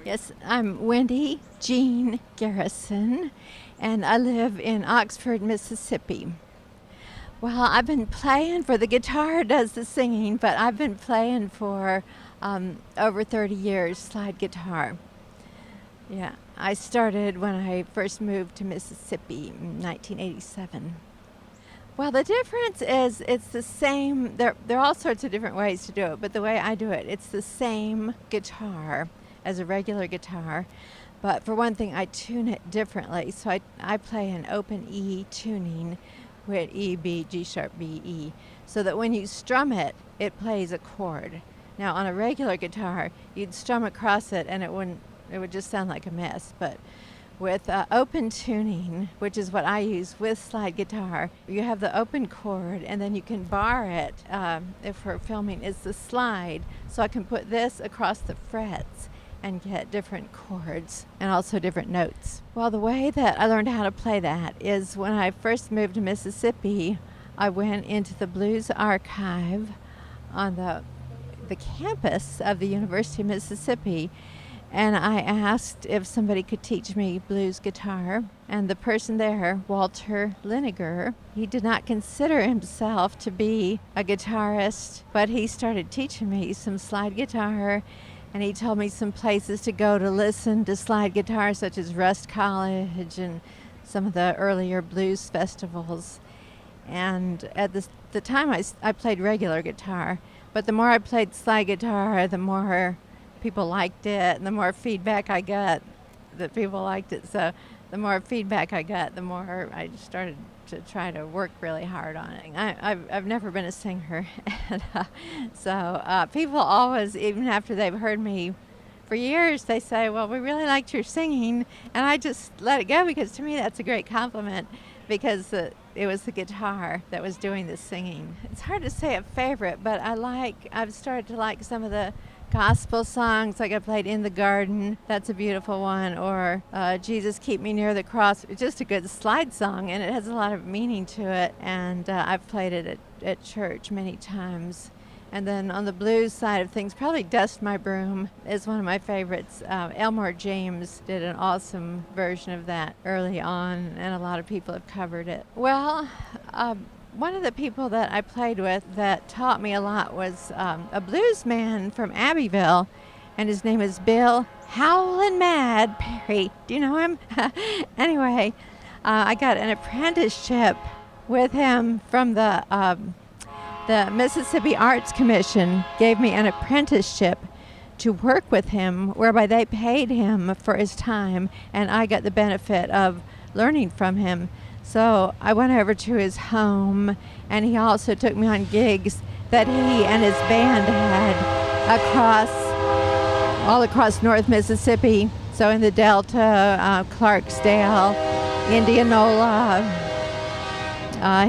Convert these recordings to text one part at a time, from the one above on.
Yes, I'm Wendy Jean Garrison, and I live in Oxford, Mississippi. Well, I've been playing for the guitar, does the singing, but I've been playing for over 30 years, slide guitar. Yeah, I started when I first moved to Mississippi in 1987. Well, the difference is it's the same. There are all sorts of different ways to do it, but the way I do it, it's the same guitar as a regular guitar. But for one thing, I tune it differently. So I play an open E tuning with E, B, G sharp, B, E, so that when you strum it, it plays a chord. Now, on a regular guitar, you'd strum across it and it would just sound like a mess. But with open tuning, which is what I use with slide guitar, you have the open chord and then you can bar it. If we're filming, it's the slide, so I can put this across the frets and get different chords and also different notes. Well, the way that I learned how to play that is when I first moved to Mississippi, I went into the blues archive on the campus of the University of Mississippi, and I asked if somebody could teach me blues guitar. And the person there, Walter Liniger, he did not consider himself to be a guitarist, but he started teaching me some slide guitar, and he told me some places to go to listen to slide guitar, such as Rust College and some of the earlier blues festivals. And at the time I played regular guitar, but the more I played slide guitar, the more people liked it, and the more feedback I got that people liked it. So the more feedback I got, the more I started to try to work really hard on it. I've never been a singer, and so people always, even after they've heard me for years, they say, well, we really liked your singing, and I just let it go, because to me that's a great compliment, because it was the guitar that was doing the singing. It's hard to say a favorite, but I've started to like some of the gospel songs, like I played In the Garden, that's a beautiful one, or Jesus Keep Me Near the Cross. It's just a good slide song, and it has a lot of meaning to it, and I've played it at church many times. And then on the blues side of things, probably Dust My Broom is one of my favorites. Elmore James did an awesome version of that early on, and a lot of people have covered it. Well, one of the people that I played with that taught me a lot was a blues man from Abbeville, and his name is Bill Howlin' Mad Perry. Do you know him? Anyway, I got an apprenticeship with him from the Mississippi Arts Commission. Gave me an apprenticeship to work with him, whereby they paid him for his time, and I got the benefit of learning from him. So I went over to his home, and he also took me on gigs that he and his band had all across North Mississippi. So in the Delta, Clarksdale, Indianola.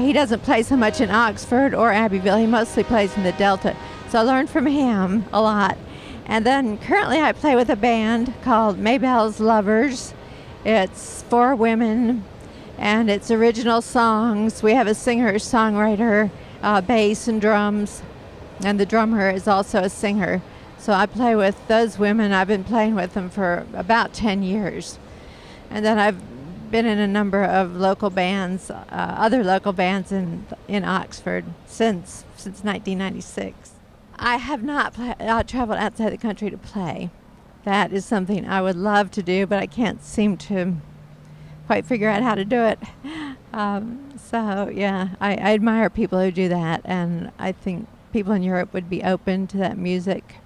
He doesn't play so much in Oxford or Abbeville. He mostly plays in the Delta. So I learned from him a lot. And then currently I play with a band called Maybell's Lovers. It's 4 women, and it's original songs. We have a singer-songwriter, bass and drums, and the drummer is also a singer. So I play with those women. I've been playing with them for about 10 years. And then I've been in a number of local bands, other local bands in Oxford since 1996. I have not traveled outside the country to play. That is something I would love to do, but I can't seem to quite figure out how to do it. So yeah, I admire people who do that, and I think people in Europe would be open to that music.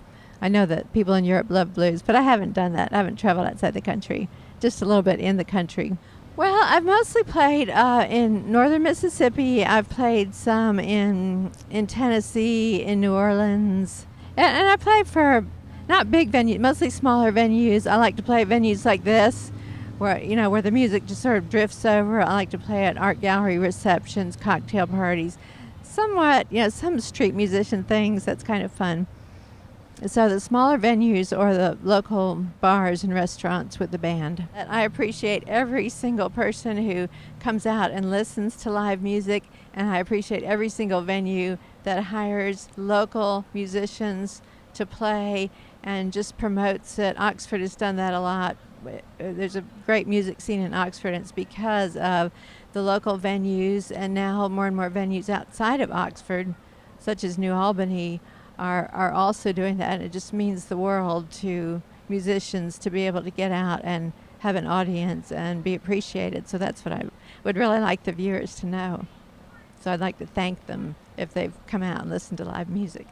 I know that people in Europe love blues, but I haven't done that. I haven't traveled outside the country, just a little bit in the country. Well, I've mostly played in northern Mississippi. I've played some in Tennessee, in New Orleans, and I play for not big venues, mostly smaller venues. I like to play at venues like this, where the music just sort of drifts over. I like to play at art gallery receptions, cocktail parties, somewhat, some street musician things. That's kind of fun. So the smaller venues or the local bars and restaurants with the band. And I appreciate every single person who comes out and listens to live music, and I appreciate every single venue that hires local musicians to play and just promotes it. Oxford has done that a lot. There's a great music scene in Oxford, and it's because of the local venues, and now more and more venues outside of Oxford, such as New Albany, are also doing that. And it just means the world to musicians to be able to get out and have an audience and be appreciated. So that's what I would really like the viewers to know. So I'd like to thank them if they've come out and listened to live music.